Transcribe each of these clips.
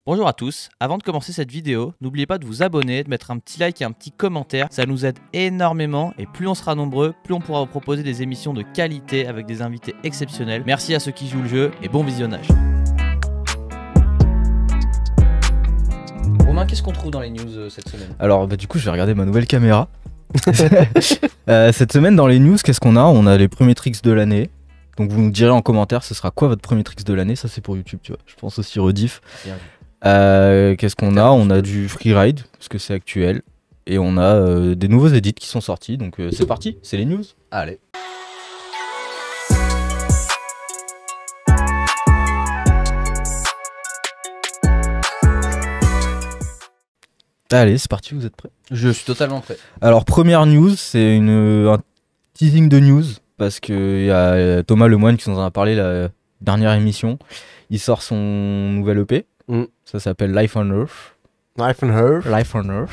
Bonjour à tous, avant de commencer cette vidéo, n'oubliez pas de vous abonner, de mettre un petit like et un petit commentaire, ça nous aide énormément et plus on sera nombreux, plus on pourra vous proposer des émissions de qualité avec des invités exceptionnels. Merci à ceux qui jouent le jeu et bon visionnage. Romain, qu'est-ce qu'on trouve dans les news cette semaine? Alors du coup je vais regarder ma nouvelle caméra. Cette semaine dans les news, qu'est-ce qu'on a? On a les premiers tricks de l'année. Donc vous nous direz en commentaire ce sera quoi votre premier tricks de l'année. Ça c'est pour YouTube, tu vois. Je pense aussi rediff. Bien vu. Qu'est-ce qu'on a? On a du freeride parce que c'est actuel. Et on a des nouveaux edits qui sont sortis. Donc c'est parti, c'est les news. Allez. Allez, c'est parti, vous êtes prêts? Je suis totalement prêt. Alors première news, c'est un teasing de news. Parce qu'il y a Thomas Lemoine qui nous en a parlé la dernière émission. Il sort son nouvel EP. Ça s'appelle Life on Earth. Life on Earth. Life on Earth.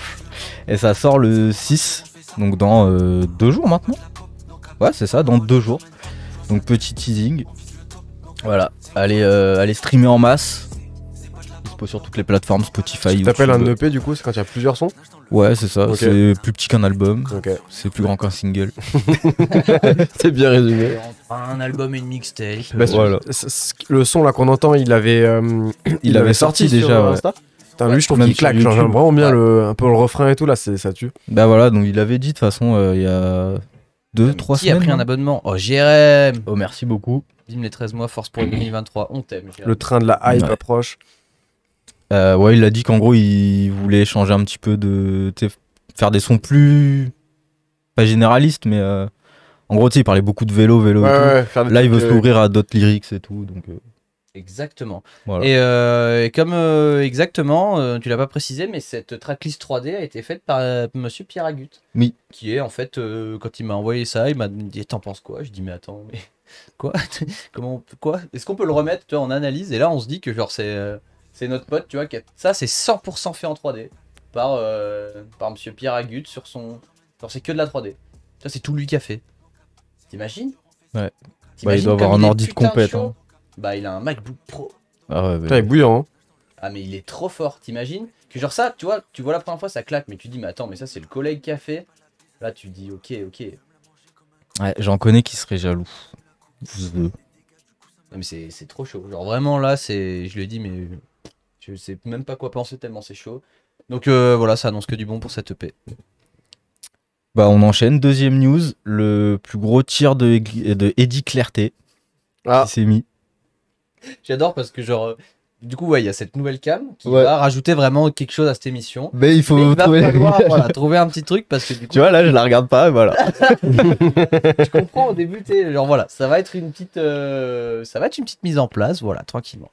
Et ça sort le 6. Donc dans 2 jours maintenant. Ouais, c'est ça, dans 2 jours. Donc petit teasing. Voilà. Allez streamer en masse. Dispo sur toutes les plateformes, Spotify. Tu t'appelles un YouTube. EP du coup, c'est quand il y a plusieurs sons? Ouais, c'est ça. Ok. C'est plus petit qu'un album. Ok. C'est plus grand qu'un single. C'est bien résumé. Un album et une mixtape. Bah, Voilà. Le son là qu'on entend, il avait sorti sur déjà, ouais. Insta. Putain, lui je trouve Même qu'il sur claque, genre, YouTube. j'aime vraiment bien Ouais. un peu le refrain et tout là, ça tue. Bah voilà, donc il avait dit de toute façon il y a 2-3 Qui a semaines. pris un non abonnement? Oh, Jérém. Oh, merci beaucoup. Bim les 13 mois, force pour 2023, on t'aime. Jérém. Le train de la hype Ouais. approche. Ouais, il a dit qu'en gros, il voulait changer un petit peu tu sais, faire des sons plus. Pas généralistes, mais. En gros, tu sais, il parlait beaucoup de vélo et tout. Faire des Là, il veut trucs, s'ouvrir à d'autres lyrics et tout. Donc, Exactement. voilà. Et comme exactement, tu l'as pas précisé, mais cette tracklist 3D a été faite par monsieur Pierre Agut. Oui. Qui est en fait, quand il m'a envoyé ça, il m'a dit t'en penses quoi? Je dis mais attends, mais quoi? Quoi? Est-ce qu'on peut le remettre tu vois, en analyse? Et là on se dit que genre c'est notre pote, tu vois, ça c'est 100% fait en 3D par monsieur Pierre Agut sur son. Genre c'est que de la 3D. Ça c'est tout lui qui a fait. T'imagines? Ouais. T'imagines il doit avoir comme un il est ordi de putain compète, chaud. hein. Bah il a un MacBook Pro. Ah ouais, Putain, il est bouillant. Hein. Ah mais il est trop fort, t'imagines? Que genre ça, tu vois la première fois ça claque, mais tu dis mais attends, mais ça c'est le collègue qui a fait. Là tu dis ok. Ouais, j'en connais qui seraient jaloux. Non, mais c'est trop chaud. Genre vraiment là, je lui ai dit mais je sais même pas quoi penser tellement c'est chaud. Donc voilà, ça annonce que du bon pour cette EP. Bah, on enchaîne. Deuxième news, le plus gros tir de Eddie Clarté Ah, qui s'est mis. J'adore parce que genre du coup ouais, il y a cette nouvelle cam qui Ouais. va rajouter vraiment quelque chose à cette émission. Mais il faut Mais il va trouver. falloir voilà, trouver un petit truc parce que du coup Tu vois, là, je la regarde pas, voilà. tu comprends au début t'es genre voilà, ça va être une petite mise en place, voilà, tranquillement.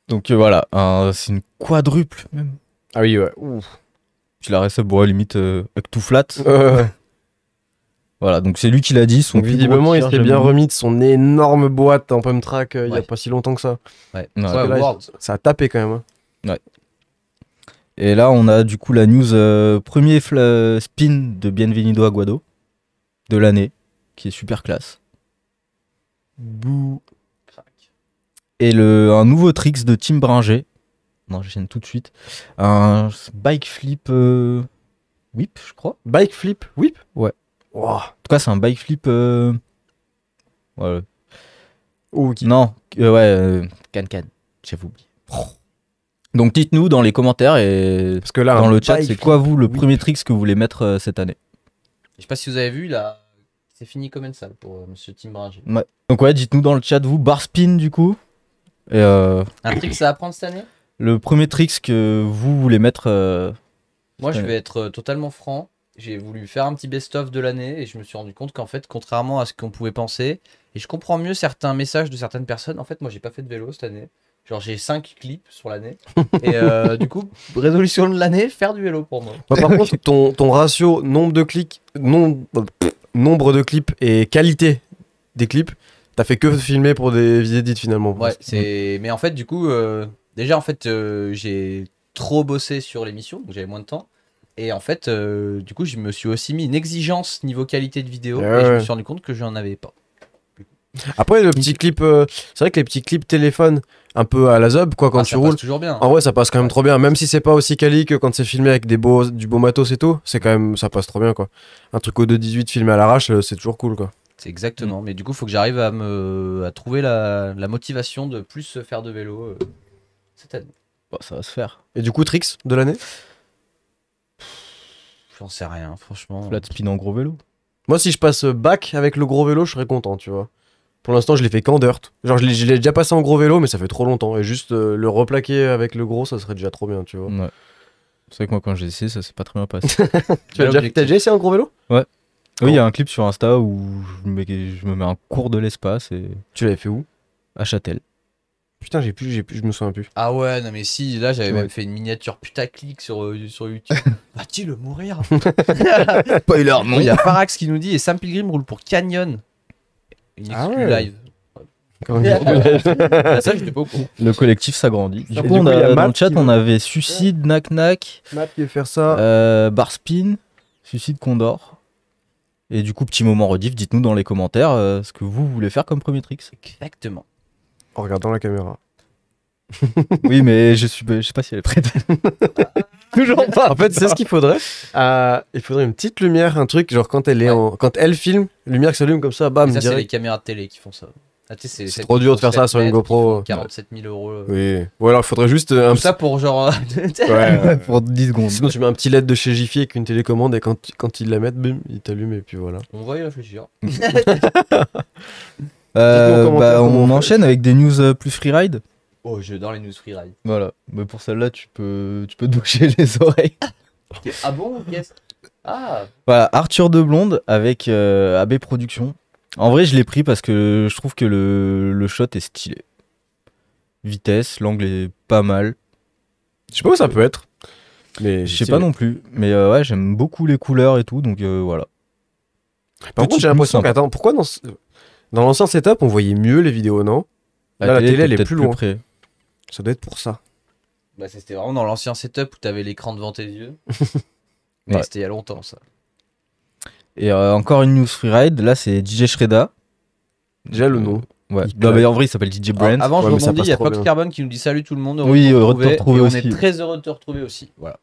Donc voilà, c'est une quadruple même. ah oui, ouais. Ouf. Tu la restes à limite avec tout flat. Ouais. Voilà, donc c'est lui qui l'a dit. Son Donc plus visiblement, gros il tir s'est bien jamais remis de son énorme boîte en pump track il y a Ouais. pas si longtemps que ça. Ouais. Ouais. Ouais, Parce que là, Word. ça a tapé quand même. Hein. Et là, on a du coup la news premier spin de Bienvenido Aguado de l'année, qui est super classe. Bouh. Crac. Et un nouveau tricks de Tim Bringer. Non, j'enchaîne tout de suite. Un bike flip whip, je crois. Bike flip whip. Ouais. Wow. En tout cas, c'est un bike flip. Voilà. Oh, ok. Non, can, j'avais oublié. Donc dites-nous dans les commentaires et Parce que là, dans un le chat, bike c'est quoi vous le whip. premier tricks que vous voulez mettre cette année? Je sais pas si vous avez vu là, c'est fini comme une salle pour monsieur Tim Bringer. Donc ouais, dites-nous dans le chat vous, bar spin du coup. Et Un truc ça à apprendre cette année? le premier tricks que vous voulez mettre. Moi, je Ouais. vais être totalement franc. J'ai voulu faire un petit best-of de l'année et je me suis rendu compte qu'en fait, contrairement à ce qu'on pouvait penser, et je comprends mieux certains messages de certaines personnes, en fait, moi, j'ai pas fait de vélo cette année. Genre, j'ai 5 clips sur l'année. Et du coup, résolution de l'année, faire du vélo pour moi. Bah, par contre, ton ratio nombre de clics, nombre de clips et qualité des clips, t'as fait que filmer pour des edits finalement. Ouais, mais en fait, du coup, déjà, en fait, j'ai trop bossé sur l'émission, donc j'avais moins de temps. Et en fait, du coup, je me suis aussi mis une exigence niveau qualité de vidéo Ouais, et je me ouais. suis rendu compte que j'en avais pas. Après, le petit clip, c'est vrai que les petits clips téléphone, un peu à la zob, quoi, quand tu ça passe roules. toujours bien. En vrai, ça passe quand même trop bien. Même si c'est pas aussi quali que quand c'est filmé avec du beau matos et tout, c'est quand même, ça passe trop bien, quoi. Un truc au 2.18 filmé à l'arrache, c'est toujours cool, quoi. C'est exactement. Mais du coup, faut que j'arrive à trouver la motivation de plus faire de vélo cette année. Bon, ça va se faire. Et du coup, tricks de l'année? J'en sais rien, franchement. Flat spin en gros vélo. Moi, si je passe back avec le gros vélo, je serais content, tu vois. Pour l'instant, je l'ai fait qu'en dirt. Genre, je l'ai déjà passé en gros vélo, mais ça fait trop longtemps. Et juste le replaquer avec le gros, ça serait déjà trop bien, tu vois. Ouais. C'est vrai que moi, quand j'ai essayé, ça s'est pas très bien passé. T'as déjà essayé un gros vélo? Oui, il y a un clip sur Insta où je me mets un cours de l'espace et Tu l'avais fait où? à Châtel. Putain, je me souviens plus. Ah ouais, non mais si, là j'avais Ouais. même fait une miniature putaclic sur YouTube. Va-t-il mourir? Spoiler, Il y a Parax qui nous dit et Sam Pilgrim roule pour Canyon. Une Ah exclu ouais. live. Quand même. Ça, j'étais pas au courant. Le collectif s'agrandit. Du Du coup, coup, il y a dans Matt le chat, qui on veut- avait Suicide, Knack Knack, Matt qui veut faire ça. Barspin, Suicide Condor. Et du coup, petit moment rediff, dites-nous dans les commentaires ce que vous voulez faire comme premier tricks. Exactement. En regardant la caméra. Oui, mais je sais pas si elle est prête. Toujours pas. En fait, c'est ce qu'il faudrait. Il faudrait une petite lumière, un truc, genre quand elle est quand elle filme, lumière qui s'allume comme ça, bam, Et ça, c'est les direct. caméras de télé qui font ça. Ah, tu sais, C'est trop dur de faire ça sur une GoPro. 47 000 euros. Oui. Ou alors, il faudrait juste un Tout ça pour genre. Ouais. Pour 10 secondes. Sinon, tu mets un petit LED de chez Jiffy avec une télécommande et quand ils la mettent, bim, il t'allume et puis voilà. On va y réfléchir. Dites-nous en commentaire comment On on fait. enchaîne avec des news plus freeride. Oh, je dans les news freeride. Voilà. Mais pour celle-là, tu peux te boucher les oreilles. Ah bon, qu'est-ce? Ah, Voilà, Arthur de Blonde avec AB Productions. En vrai, je l'ai pris parce que je trouve que le shot est stylé. Vitesse, l'angle est pas mal. Je sais pas où ça peut être. Mais Je sais pas non plus. Mais ouais, j'aime beaucoup les couleurs et tout, donc voilà. Par contre, j'ai l'impression sympa. qu'attends, pourquoi dans l'ancien setup, on voyait mieux les vidéos, non? Là, la télé, était elle est peut-être plus loin. près. Ça doit être pour ça. bah c'était vraiment dans l'ancien setup où t'avais l'écran devant tes yeux. Mais Ouais. c'était il y a longtemps ça. Et encore une news freeride. Là, c'est DJ Shreda. Déjà le nom. Ouais. Il Non, claque. mais en vrai, il s'appelle DJ Brent. Avant, je Ouais, mais ça rebondis, il y a passe trop Fox bien. Carbone qui nous dit salut tout le monde. Oui, de heureux de te retrouver et on aussi. est très heureux de te retrouver aussi. Voilà.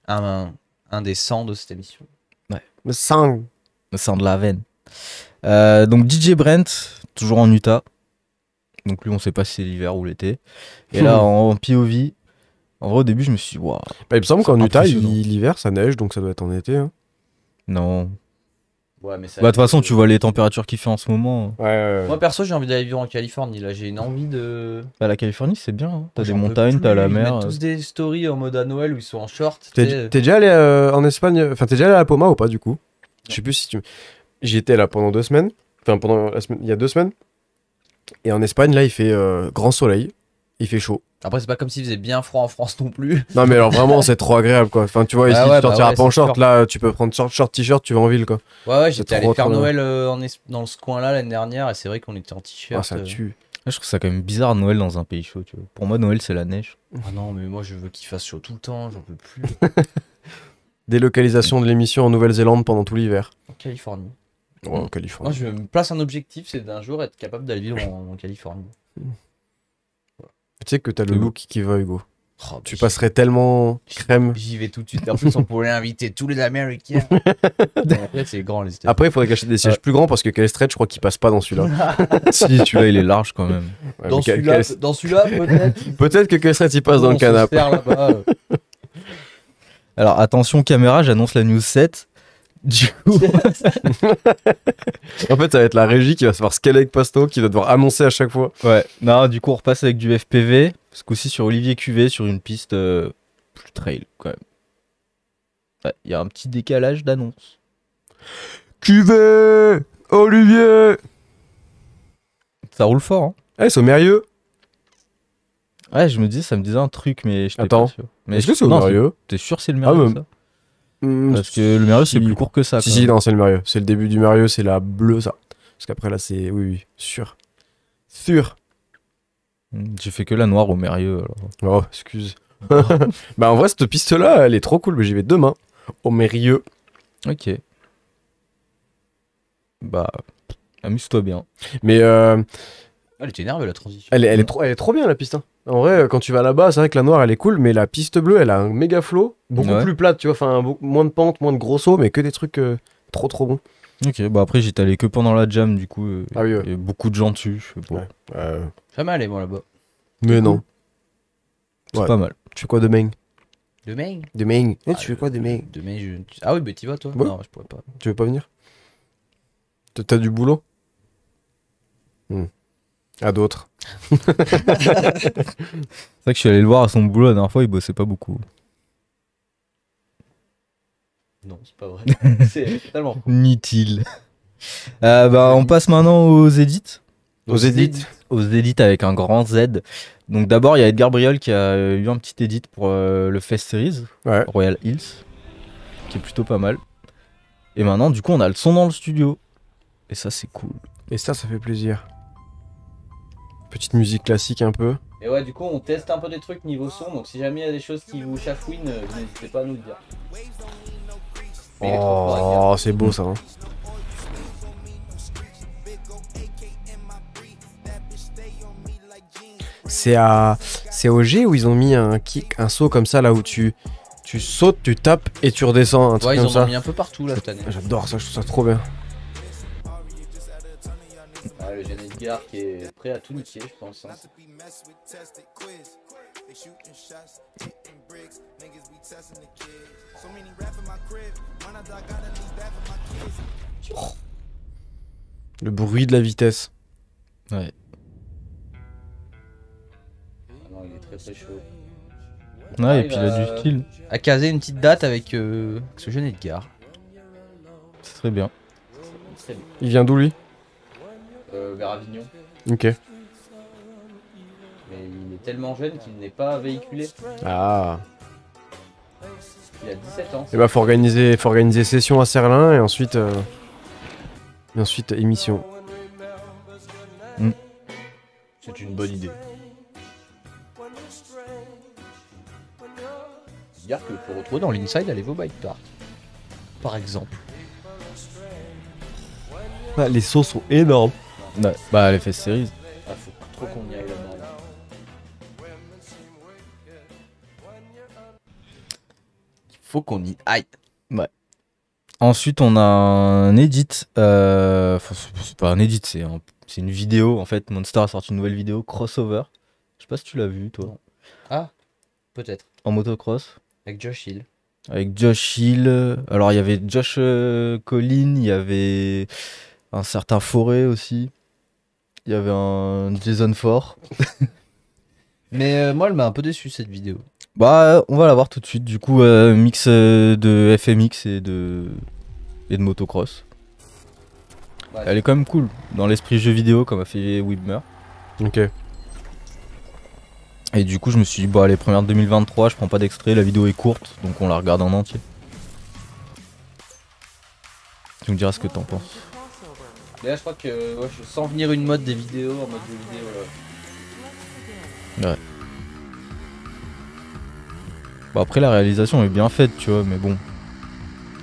Un des 100 de cette émission. Le sang. C'est de la veine. Donc DJ Brent, toujours en Utah. Donc lui, on sait pas si c'est l'hiver ou l'été. Et là, en POV, en vrai, au début, je me suis dit, waouh, Bah, il me semble qu'en Utah, Impressionnant. l'hiver, ça neige, donc ça doit être en été. Hein. non. Ouais, mais ça. Bah, de toute façon, tu vois les températures qu'il fait en ce moment. Ouais. Moi perso, j'ai envie d'aller vivre en Californie. Là, j'ai une envie de. Bah, la Californie, c'est bien. Hein. T'as des J'en peux montagnes, plus. t'as la Ils mer. mettent tous des stories en mode à Noël où ils sont en short. tu sais. T'es déjà allé en Espagne, enfin t'es déjà allé à la Poma ou pas du coup? Je sais plus si tu... J'y étais là pendant 2 semaines, enfin pendant la semaine, il y a 2 semaines. Et en Espagne là il fait grand soleil, il fait chaud. Après, c'est pas comme s'il faisait bien froid en France non plus. Non mais alors vraiment c'est trop agréable quoi. Enfin tu vois ici Ah ouais, tu sortiras bah pas en ouais, short, c'est là tu peux prendre short t-shirt, tu vas en ville quoi. Ouais, C'est j'étais allé trop, faire trop bien. Noël dans ce coin-là l'année dernière et c'est vrai qu'on était en t-shirt. Ah ça tue. Je trouve ça quand même bizarre Noël dans un pays chaud. Tu vois. Pour moi, Noël, c'est la neige. Ah non, mais moi je veux qu'il fasse chaud tout le temps, j'en peux plus. Délocalisation de l'émission en Nouvelle-Zélande pendant tout l'hiver. En Californie. Ouais, en Californie. Moi je me place un objectif, c'est d'un jour être capable d'aller vivre en Californie. Tu sais que t'as le C'est look qui va Hugo. Oh, Tu passerais tellement crème. J'y vais tout de suite. En plus, on pourrait inviter tous les Américains. Après, c'est grand les États-Unis. Après il faudrait cacher des sièges plus grands parce que Calestret je crois qu'il passe pas dans celui-là. Si, celui-là, il est large quand même. Ouais, Dans mais celui-là, peut-être. Peut-être que Calestret il passe dans le On se canapé. sert là-bas. Alors, attention caméra, j'annonce la news 7. Du coup, En fait, ça va être la régie qui va savoir scaler avec Pasto, qui va devoir annoncer à chaque fois. ouais. Non, du coup, on repasse avec du FPV. Ce coup-ci sur Olivier Cuvé, sur une piste plus trail, quand même. Ouais, il y a un petit décalage d'annonce. QV Olivier Ça roule fort, hein. Eh, c'est au Mérieux. Ouais, je me disais, ça me disait un truc, mais je Attends. pas sûr. Mais Est-ce que c'est au non, Mérieux T'es sûr que c'est le Mérieux, même. ça Parce que le Mérieux, c'est plus court que ça. Si, quand si, même. non, c'est le Mérieux. C'est le début du Mérieux, c'est la bleue, ça. Parce qu'après, là, c'est. Oui, oui, sûr. Sûr. J'ai fait que la noire au Mérieux, alors. Oh, excuse. Bah, en vrai, cette piste-là, elle est trop cool, mais j'y vais demain. Au Mérieux. Ok. Bah, Amuse-toi bien. Mais Elle était énervée la transition. elle est trop bien la piste. Hein. En vrai, quand tu vas là-bas, c'est vrai que la noire elle est cool, mais la piste bleue elle a un méga flow, beaucoup Ouais. plus plate, tu vois, enfin moins de pente, moins de gros sauts, mais que des trucs trop bons. Ok, bah après j'étais allé que pendant la jam, du coup, Ah oui, ouais. il y a beaucoup de gens dessus. Je sais pas. Ouais. Pas mal, moi là-bas. Mais non. C'est Ouais. pas mal. Tu fais quoi demain? Demain Demain. Ah, Tu fais quoi demain? Demain, Ah oui, bah t'y vas toi? Ouais. Non, je pourrais pas. Tu veux pas venir? T'as du boulot? À d'autres. C'est vrai que je suis allé le voir à son boulot la dernière fois, il bossait pas beaucoup. Non, c'est pas vrai. C'est totalement faux. Inutile. Bah, on passe maintenant aux edits. Aux edits. Aux edits avec un grand Z. Donc d'abord, il y a Edgar Briol qui a eu un petit edit pour le Fest Series, Ouais. Royal Hills, qui est plutôt pas mal. Et maintenant, du coup, on a le son dans le studio. Et ça, c'est cool. Et ça fait plaisir. Petite musique classique un peu. Et ouais, du coup, on teste un peu des trucs niveau son, donc si jamais il y a des choses qui vous chafouinent, n'hésitez pas à nous le dire. Mais il est trop fort, Edgar. Oh, c'est beau ça. Hein. C'est au G où ils ont mis un kick, un saut comme ça là où tu sautes, tu tapes et tu redescends, un truc Ouais, ils comme en ça. ont mis un peu partout là cette année. J'adore ça, je trouve ça trop bien. Ah, le jeune Edgar qui est prêt à tout niquer, je pense. Hein. Le bruit de la vitesse. Ouais. Ah non, il est très très chaud. Ouais, et il puis il a va- du style. À caser une petite date avec ce jeune Edgar. C'est très bien. Très bien. Il vient d'où lui? Vers Avignon. Ok. Mais il est tellement jeune qu'il n'est pas véhiculé. Ah. Il a 17 ans. Et bah faut organiser session à Serlin et ensuite émission. C'est une bonne idée. Dire que faut retrouver dans l'Inside à l'Evo Bike Park. Par exemple. Ah, les sauts sont énormes. Ouais. Bah, les Fest Series. Ah, faut trop qu'on y aille là-bas. Là. Faut qu'on y aille. Ensuite, on a un edit. Enfin, c'est pas un edit, c'est une vidéo. En fait, Monster a sorti une nouvelle vidéo crossover. Je sais pas si tu l'as vu, toi. Non. Ah, peut-être. En motocross. Avec Josh Hill. Avec Josh Hill. Alors, il y avait Josh Collin, il y avait un certain Forêt aussi. Il y avait un Jason Ford. Mais moi, elle m'a un peu déçu cette vidéo. Bah, on va la voir tout de suite. Du coup, mix de FMX et de motocross. Ouais, Elle est quand même cool, dans l'esprit jeu vidéo, comme a fait Whitmer. Ok. Et du coup, je me suis dit, bah, les premières de 2023, je prends pas d'extrait, la vidéo est courte, donc on la regarde en entier. Tu me diras ce que t'en penses. Mais là, je crois que je sens venir une mode des vidéos en mode jeu vidéo. Ouais. Bon, après, la réalisation est bien faite, tu vois, mais bon.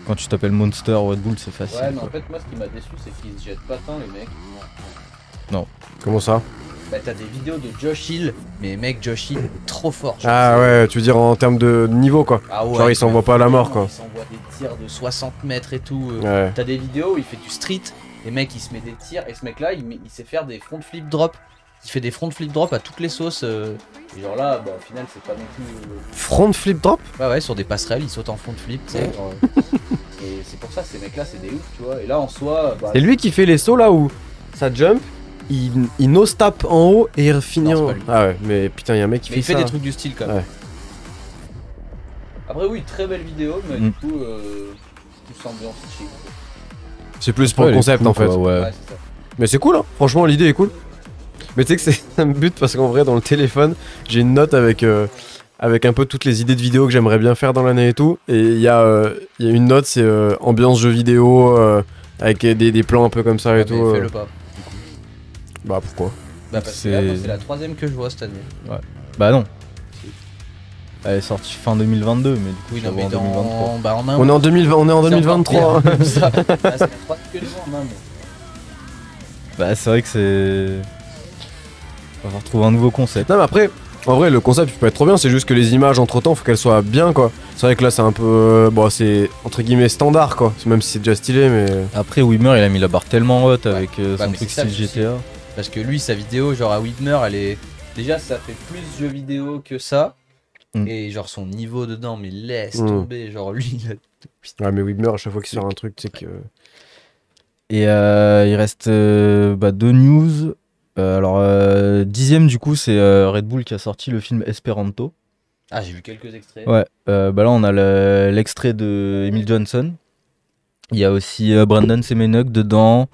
Quand tu t'appelles Monster ou Red Bull, c'est facile. Ouais, mais en quoi. fait, moi, ce qui m'a déçu, c'est qu'ils se jettent pas tant, les mecs. Comment ça? Bah, t'as des vidéos de Josh Hill, mais mec, Josh Hill est trop fort. Ah ouais, tu veux dire en termes de niveau quoi. Ah ouais, Genre, il s'envoie pas à la mort, quoi. Il s'envoie des tirs de 60 mètres et tout. Ouais. T'as des vidéos où il fait du street, et mec, il se met des tirs, et ce mec-là, il sait faire des front flip drop. Il fait des front flip drop à toutes les sauces. Et genre là, bah, au final, c'est pas non plus. Front flip drop? Ouais, sur des passerelles, il saute en front flip, tu sais. genre, et c'est pour ça, ces mecs-là, c'est des ouf, tu vois. Et là, en soi, bah. C'est lui qui fait les sauts là où ça jump, il nose tape en haut et il finit Non, c'est en. pas lui. Ah ouais, mais putain, y a un mec qui Mais fait il fait ça. des trucs du style quand même. Ouais. Après, oui, très belle vidéo, mais du coup, plus ambiance chill. C'est plus pour Ouais, le elle est concept cool, en fait. quoi, ouais. Ouais, c'est ça. Mais c'est cool, hein. Franchement, l'idée est cool. Mais tu sais que ça me bute parce qu'en vrai, dans le téléphone, j'ai une note avec un peu toutes les idées de vidéos que j'aimerais bien faire dans l'année et tout. Et il y a une note, c'est ambiance jeu vidéo, avec des plans un peu comme ça et Ouais, tout. mais fais-le pas. Bah pourquoi? Bah, parce que C'est- là, moi, c'est la troisième que je vois cette année. Bah non. Elle est sortie fin 2022, mais du coup, Oui, je non, la mais vois en 2023. dans. Bah, en un On est en 2020, on est en c'est encore 2023. pire, comme ça. Ah, c'est la troisième que je vois en un mois. Bah, c'est vrai que c'est. On va retrouver un nouveau concept. Non, mais après, en vrai, le concept peut être trop bien, c'est juste que les images entre temps, faut qu'elles soient bien quoi. C'est vrai que là, c'est un peu. Bon, c'est entre guillemets standard quoi, même si c'est déjà stylé, mais. Après, Wimmer, il a mis la barre tellement haute avec Bah, son mais truc c'est ça style le souci. GTA. Parce que lui, sa vidéo, genre à Whitmer, elle est. Déjà, ça fait plus jeux vidéo que ça. Mm. Et genre son niveau dedans, mais laisse Mm. tomber. Genre lui, il a- Ouais, mais Whitmer, à chaque fois qu'il sort un truc, tu sais que. Et il reste deux news. Alors, 10ème, du coup, c'est Red Bull qui a sorti le film Esperanto. Ah, j'ai vu quelques extraits. Ouais, bah là, on a l'extrait de Emil Johnson. Il y a aussi Brandon Semenuk dedans.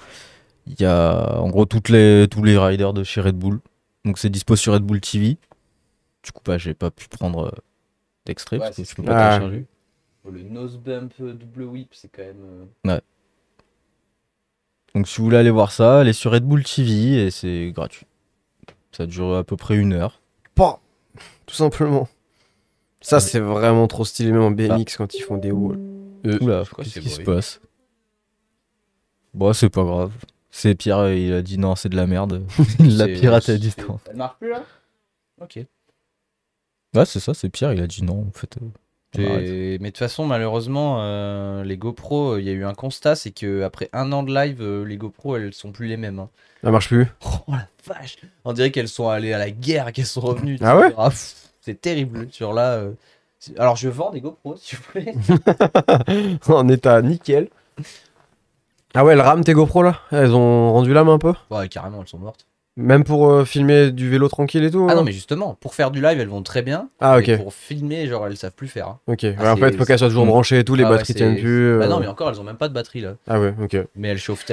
Il y a en gros tous les riders de chez Red Bull. Donc c'est dispo sur Red Bull TV. Du coup, bah, j'ai pas pu prendre d'extrait Ouais, parce que c'est je peux ce pas que- Ah. télécharger. Oh, le nose bump double whip, c'est quand même. Donc si vous voulez aller voir ça, allez sur Red Bull TV et c'est gratuit. Ça dure à peu près 1 heure. Pas tout simplement. Ça, c'est vraiment trop stylé, même en BMX quand ils font des walls. Oula, c'est quoi qu'est-ce ces qui se bruits passe? Bon, c'est pas grave. C'est Pierre, il a dit non, c'est de la merde. Il l'a C'est- piraté à c'est- distance. Elle marche plus là Ok. Ouais, c'est ça, c'est Pierre, il a dit non, en fait. on arrête. Mais de toute façon, malheureusement, les GoPro, il y a eu un constat, c'est que après 1 an de live, les GoPro, elles sont plus les mêmes. Hein. Ça marche plus. Oh la vache On dirait qu'elles sont allées à la guerre, qu'elles sont revenues. Ah ouais c'est terrible. Sur là. Alors je vends des GoPro, s'il vous plaît. En état nickel. Ah ouais, elles rament tes GoPro là? Elles ont rendu l'âme un peu? Ouais, carrément, elles sont mortes. Même pour filmer du vélo tranquille et tout? Ah hein non, mais justement, pour faire du live, elles vont très bien. Ah ok. Mais pour filmer, genre, elles savent plus faire. Hein. Ok. Ouais, Ah, en fait, c'est- faut qu'elles soient toujours Mm. branchées et tout, les Ah ouais, batteries tiennent plus. Bah non, mais encore, elles ont même pas de batterie là. Ah ouais, ok. Mais elles chauffent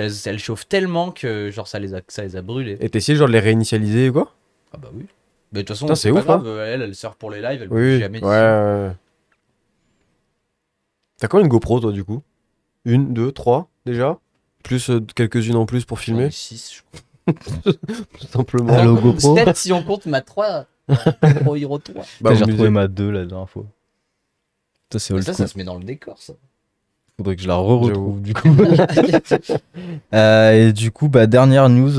tellement que genre ça les a brûlées. Et t'essayes genre de les réinitialiser ou quoi? Ah bah oui. Mais de toute façon, Putain, c'est c'est pas ouf, grave. Elle sort pour les lives, elle bouge Oui, jamais ouais, d'ici. ouais. T'as quoi une GoPro toi du coup? Une, deux, trois déjà? Plus quelques-unes en plus pour J'en ai filmer? 6, je crois. Tout simplement. Allô, GoPro. Peut-être si on compte ma 3. Pro Hero 3. Bah, J'ai vous retrouvé me ma 2 la dernière fois. Ça, c'est Mais old ça, school. ça se met dans le décor, ça. Faudrait que je la retrouve du coup. Et du coup, bah, dernière news,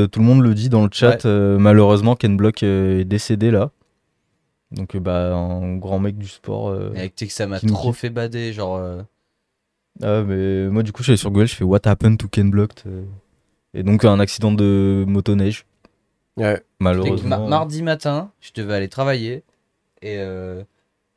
tout le monde le dit dans le chat, malheureusement Ken Block est décédé là. Donc bah un grand mec du sport. Avec tu sais que ça m'a qui nous trop kiffe. fait bader, genre. Ah, mais moi du coup j'allais sur Google, je fais What happened to Ken Block et donc un accident de motoneige, Ouais. Tu sais que malheureusement. mardi matin, je devais aller travailler. Et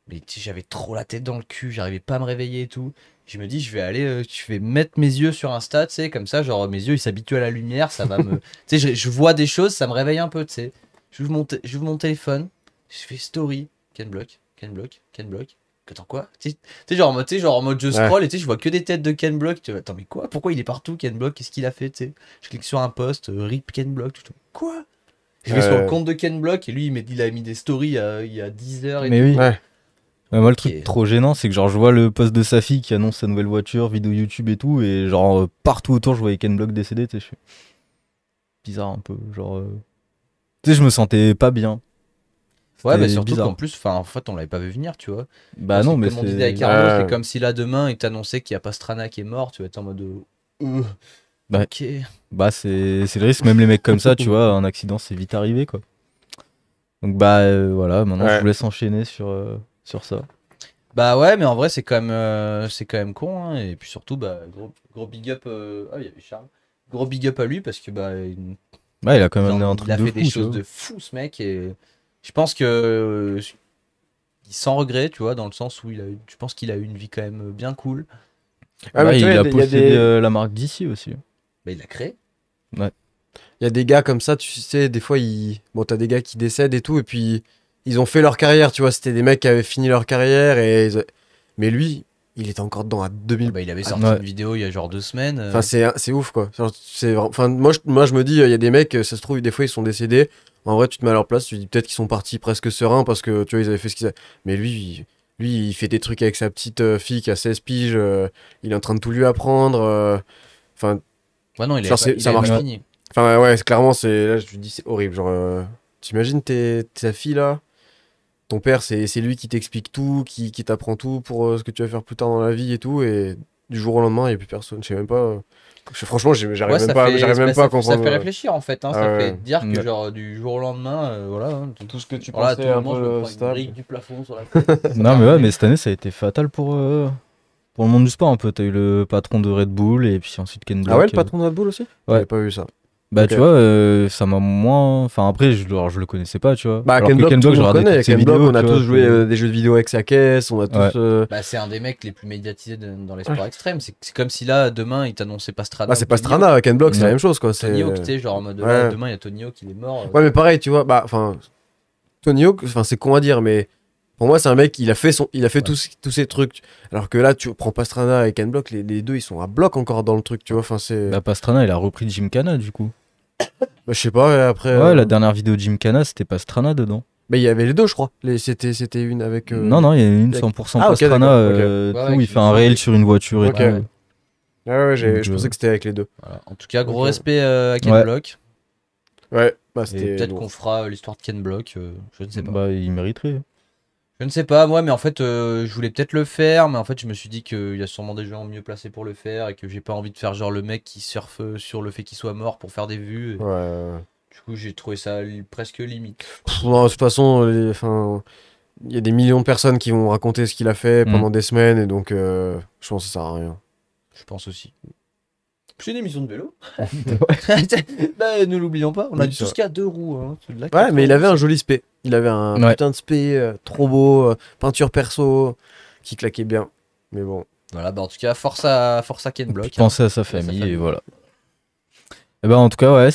mais tu sais, j'avais trop la tête dans le cul, j'arrivais pas à me réveiller et tout. Je me dis, je vais aller, je vais mettre mes yeux sur Insta, tu sais, comme ça, genre mes yeux ils s'habituent à la lumière, ça va me. Tu sais, je vois des choses, ça me réveille un peu, tu sais. J'ouvre mon téléphone, je fais story, Ken Block, Ken Block, Ken Block. Attends, quoi? Tu sais, genre en mode je scroll et tu sais, je vois que des têtes de Ken Block. Tu vois, attends, mais quoi? Pourquoi il est partout, Ken Block? Qu'est-ce qu'il a fait, tu sais? Je clique sur un post, RIP Ken Block, tout. Quoi? Je vais sur le compte de Ken Block et lui, il a mis des stories il y a 10 heures et Mais tout. oui. Ouais. Moi le Ok. truc trop gênant c'est que genre je vois le post de sa fille qui annonce sa nouvelle voiture, vidéo YouTube et tout, et genre partout autour je voyais Ken Block décédé, tu sais, je fais bizarre un peu, genre tu sais je me sentais pas bien. Ouais, bah C'était surtout bizarre. qu'en plus, en fait, on l'avait pas vu venir, tu vois. Bah non, mais comme on disait avec c'est. Arnaud, Ouais. c'est comme si là demain, il t'annonçait qu'il y a Pastrana qui est mort, tu vas être en mode. Ouais. Ok. Bah c'est le risque, même les mecs comme ça, tu vois, un accident c'est vite arrivé quoi. Donc bah voilà, maintenant Ouais. je vous laisse enchaîner sur ça. Bah ouais, mais en vrai, c'est quand même con, hein. Et puis surtout, bah, gros big up. Ah, il y avait Charles. Gros big up à lui parce que, bah, Ouais, il a quand même amené un il truc a de fait fou, des tu choses vois. de fou, ce mec. Et je pense que. Il s'en regret, tu vois, dans le sens où je pense qu'il a eu une vie quand même bien cool. Ah, Bah, mais tu vois, il a y a possédé des- la marque d'ici aussi. Bah, il l'a créé. Il y a des gars comme ça, tu sais, des fois, bon, t'as des gars qui décèdent et tout, et puis ils ont fait leur carrière, tu vois. C'était des mecs qui avaient fini leur carrière, mais lui, il était encore dedans à 2000. Bah, il avait sorti Ouais. une vidéo il y a genre 2 semaines. Enfin, c'est ouf, quoi. Genre, enfin, moi, je me dis, il y a des mecs, ça se trouve, des fois, ils sont décédés. En vrai, tu te mets à leur place, tu te dis peut-être qu'ils sont partis presque sereins parce que, tu vois, ils avaient fait ce qu'ils avaient. Mais lui, il fait des trucs avec sa petite fille qui a 16 piges, il est en train de tout lui apprendre. Enfin, Ouais, non, il genre, avait pas, il ça avait marche pas pas. fini. Enfin, ouais, clairement, là, je lui dis, c'est horrible. Genre, t'imagines ta fille là? Ton père, c'est lui qui t'explique tout, qui t'apprend tout pour ce que tu vas faire plus tard dans la vie et tout. Et du jour au lendemain, il n'y a plus personne. Je sais même pas. Franchement, j'arrive Ouais, même pas, j'arrive même pas à ça comprendre. fait réfléchir en fait, hein, ça Ah ouais. fait dire que Ouais. genre du jour au lendemain, voilà. Tout ce que tu Voilà, tout pensais le un monde je me peu prends une stable. brique du plafond sur la tête. Non, mais ouais, mais cette année, ça a été fatal pour le monde du sport un peu. T'as eu le patron de Red Bull et puis ensuite Ken Block. Ah ouais, le patron de Red Bull aussi? Ouais. J'avais pas vu ça. Bah, Ok. tu vois, ça m'a moins. Enfin, après, alors, je le connaissais pas, tu vois. Bah, Alors Ken que Block, Ken tout Block, le j'ai monde regardé connaît. toutes ses Ken Block, vidéos. on a tu vois, tous joué des jeux vidéo avec sa caisse, on a tous. Bah, c'est un des mecs les plus médiatisés dans les sports extrêmes. C'est comme si là, demain, il t'annonçait Pastrana. Bah, c'est ou pas Tony Hawk. Strana, Ken Block, c'est la Ouais. même chose, quoi. Tony Hawk, tu C'est... sais, genre en mode Ouais. là, demain, il y a Tony Hawk, il est mort. Ouais, mais pareil, tu vois, bah, enfin, Tony Hawk, enfin, c'est con à dire, mais pour moi, c'est un mec, il a fait Ouais. tous ces trucs. Alors que là, tu prends Pastrana et Ken Block, les deux, ils sont à bloc encore dans le truc, tu vois. Enfin, c'est. Bah, Pastrana, il a repris Gymkhana, du coup. Bah, je sais pas, et après. Ouais, la dernière vidéo de Gymkhana, c'était Pastrana dedans. Bah, il y avait les deux, je crois. C'était une avec. Non, non, il y a une avec- 100% Ah, ok, Pastrana, d'accord, ok. tu Ouais, sais, ouais, où il qui fait me un réel semblait. sur une voiture et Ok. tout. Ouais, Donc, je pensais que c'était avec les deux. Voilà. En tout cas, gros Ok. respect à Ken Ouais. Block. Ouais, bah, Et c'était. peut-être lourd. qu'on fera l'histoire de Ken Block. Je ne sais pas. Bah, il mériterait. Je ne sais pas, moi, mais en fait, je voulais peut-être le faire, mais en fait, je me suis dit qu'il y a sûrement des gens mieux placés pour le faire et que j'ai pas envie de faire genre le mec qui surfe sur le fait qu'il soit mort pour faire des vues. Ouais. Du coup, j'ai trouvé ça presque limite. Non, de toute façon, enfin, il y a des millions de personnes qui vont raconter ce qu'il a fait pendant des semaines, et donc je pense que ça sert à rien. Je pense aussi. C'est une émission de vélo. Bah, ne l'oublions pas, on a Oui, du c'est tout ce qu'il y a 2 roues. Hein. Celui-là, Ouais, mais il 80. avait un joli spé. Il avait un Ouais. putain de spé trop beau, peinture perso, qui claquait bien. Mais bon. Voilà, bah en tout cas, force à Ken Block. Penser à sa famille et voilà. Et bah, en tout cas, ouais,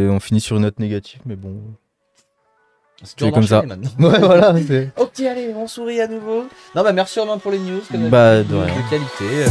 on finit sur une note négative, mais bon. C'est dur comme ça. d'enchaîner maintenant. Ouais, voilà. Ok, allez, on sourit à nouveau. Non, bah merci Romain pour les news. Bah, de de rien. qualité.